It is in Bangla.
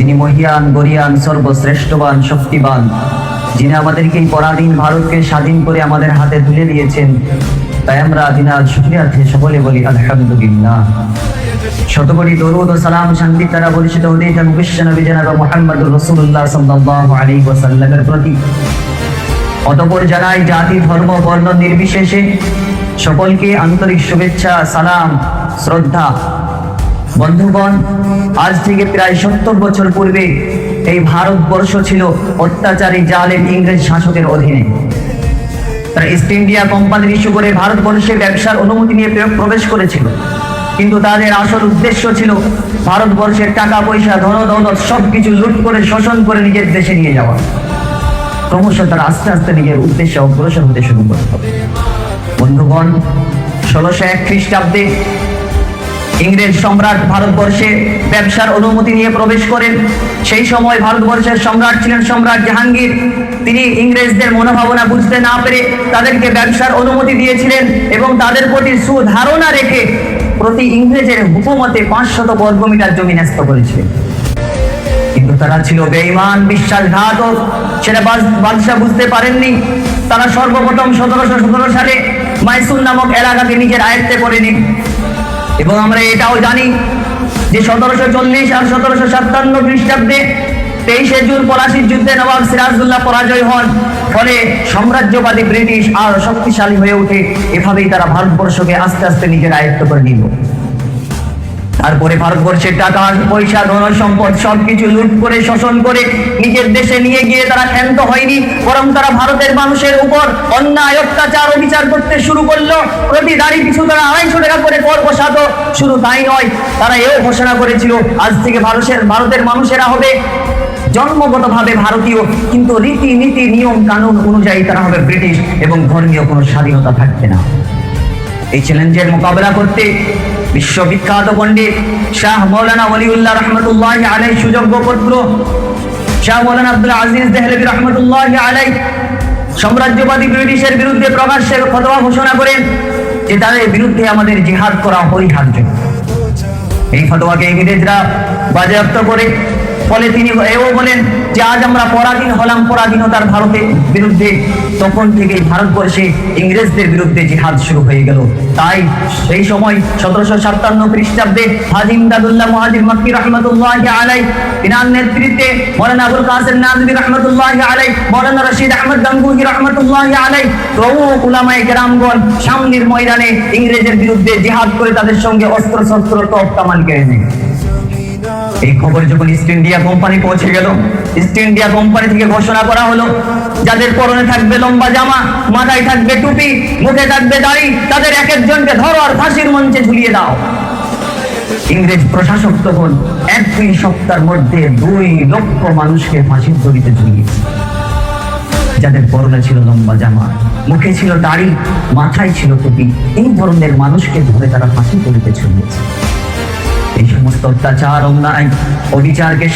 যিনি মহিয়ান, গরিয়ান, সর্বশ্রেষ্ঠবান, শক্তিবান, যিনি আমাদেরকে এই পরাধীন ভারতকে স্বাধীন করে আমাদের হাতে তুলে দিয়েছেন। তাই আমরা দিনার শুকরিয়ার্থে সকলে বলি আলহামদুলিল্লাহ। শতকোটি দরুদ ও সালাম শান্তি তারা বর্ষিত হতে থাকুক বিশ্বনবী জনাব মুহাম্মদুর রাসূলুল্লাহ সাল্লাল্লাহু আলাইহি ওয়াসাল্লামের প্রতি। অতঃপর জানাই জাতি, ধর্ম, বর্ণ নির্বিশেষে সকলকে আন্তরিক শুভেচ্ছা, সালাম, শ্রদ্ধা। বন্ধুগণ, আজ থেকে প্রায় 70 বছর পূর্বে এই ভারতবর্ষ ছিল অত্যাচারী জালেম ইংরেজ শাসকের অধীনে। তারা ইস্ট ইন্ডিয়া কোম্পানির ইস্যু করে ভারতবর্ষে ব্যবসার অনুমতি নিয়ে প্রবেশ করেছিল, কিন্তু তাদের আসল উদ্দেশ্য ছিল ভারতবর্ষের টাকা পয়সা, ধন দৌলত সবকিছু লুট করে, শোষণ করে নিজের দেশে নিয়ে যাওয়া। ক্রমশ তারা আস্তে আস্তে নিজের উদ্দেশ্যে অগ্রসর হতে শুরু করত। বন্ধুগণ, 1601 খ্রিস্টাব্দে ইংরেজ সম্রাট ভারতবর্ষে ব্যবসার অনুমতি নিয়ে প্রবেশ করেন। সেই সময় ভারতবর্ষের সম্রাট ছিলেন সম্রাট জাহাঙ্গীর। তিনি ইংরেজদের মনোভাবনা বুঝতে না পেরে তাদেরকে ব্যবসার অনুমতি দিয়েছিলেন এবং তাদের প্রতি সুধারণা রেখে প্রতি ইংরেজের হুকুমতে 500 বর্গমিটার জমি ন্যস্ত করেছিলেন। কিন্তু তারা ছিল বেঈমান, বিশ্বাসঘাতক। সেটা বাদশাহ বুঝতে পারেননি। তারা সর্বপ্রথম 1717 সালে মাইসুর নামক এলাকাকে নিজের আয়ত্তে করে নেন। এবং আমরা এটাও জানি যে 1740 আর 1757 খ্রিস্টাব্দে 23শে জুন পলাশির যুদ্ধে নবাব সিরাজউদ্দৌলা পরাজয় হন। ফলে সাম্রাজ্যবাদী ব্রিটিশ আর শক্তিশালী হয়ে ওঠে। এভাবেই তারা ভারতবর্ষকে আস্তে আস্তে নিজের আয়ত্ত করে নিল। তারপরে ভারতবর্ষের টাকা পয়সা, ধন সম্পদ সবকিছু লুট করে, শোষণ করে নিজের দেশে নিয়ে গিয়ে তারা ক্ষান্ত হয়নি, বরং তারা ভারতের মানুষের উপর অন্যায়, অত্যাচার, অবিচার করতে শুরু করলো। প্রতি দাঁড়ি পিছু তারা 250 টাকা করে কর বসাতো। শুধু তাই নয়, তারা এও ঘোষণা করেছিল আজ থেকে ভারতের মানুষেরা হবে জন্মগতভাবে ভারতীয়, কিন্তু রীতি নীতি, নিয়ম কানুন অনুযায়ী তারা হবে ব্রিটিশ এবং ধর্মীয় কোনো স্বাধীনতা থাকবে না। এই চ্যালেঞ্জের মোকাবেলা করতে বিশ্ববিখ্যাত পণ্ডিত শাহ মৌলানা ওলিউল্লাহ রহমতুল্লাহি আলাইহি সুযোগ্য পুত্র শাহ মৌলানা আব্দুল আজিজ দেহলভী রহমতুল্লাহি আলাইহি সাম্রাজ্যবাদী ব্রিটিশের বিরুদ্ধে প্রকাশ্যে ফতোয়া ঘোষণা করেন যে তাদের বিরুদ্ধে আমাদের জিহাদ করা অপরিহার্য। এই ফতোয়াকে ইংরেজরা বাজেয়াপ্ত করে, ফলে তিনি এও বলেন যে আজ আমরা পরাধীন হলাম, পরাধীনতার ভারতের বিরুদ্ধে। তখন থেকে ভারতবর্ষে ইংরেজদের বিরুদ্ধে জিহাদ শুরু হয়ে গেল। তাই সেই সময় 1757 খ্রিস্টাব্দে হাজী ইমদাদুল্লাহ মুহাজির মক্কি রহমতুল্লাহি আলাইহি ইনার নেতৃত্বে মৌলানা আবুল কাসেম নাজমি রহমতুল্লাহি আলাইহি, মৌলানা রশিদ আহমদ গাঙ্গুহি রহমতুল্লাহি আলাইহি প্রমুখ উলামায়ে কেরামগণ সামনের ময়দানে ইংরেজের বিরুদ্ধে জিহাদ করে তাদের সঙ্গে অস্ত্র শস্ত্র তোপ কামান কেড়ে নেয়। এই খবর যখন ইস্ট ইন্ডিয়া কোম্পানি পৌঁছে গেল, ইস্ট ইন্ডিয়া কোম্পানি থেকে ঘোষণা করা হলো যাদের পরনে থাকবে লম্বা জামা, মাথায় থাকবে টুপি, মুখে থাকবে দাড়ি, তাদের এক একজনকে ধরো আর ফাঁসির মঞ্চে ঝুলিয়ে দাও। ইংরেজ প্রশাসক তখন 1-2 সপ্তাহের মধ্যে 2 লক্ষ মানুষকে ফাঁসির দড়িতে ঝুলিয়েছে। যাদের পরনে ছিল লম্বা জামা, মুখে ছিল দাড়ি, মাথায় ছিল টুপি, এই ধরনের মানুষকে ধরে তারা ফাঁসির দড়িতে ঝুলিয়েছে। এই সমস্ত অত্যাচার, অন্যায়, অবিচারকে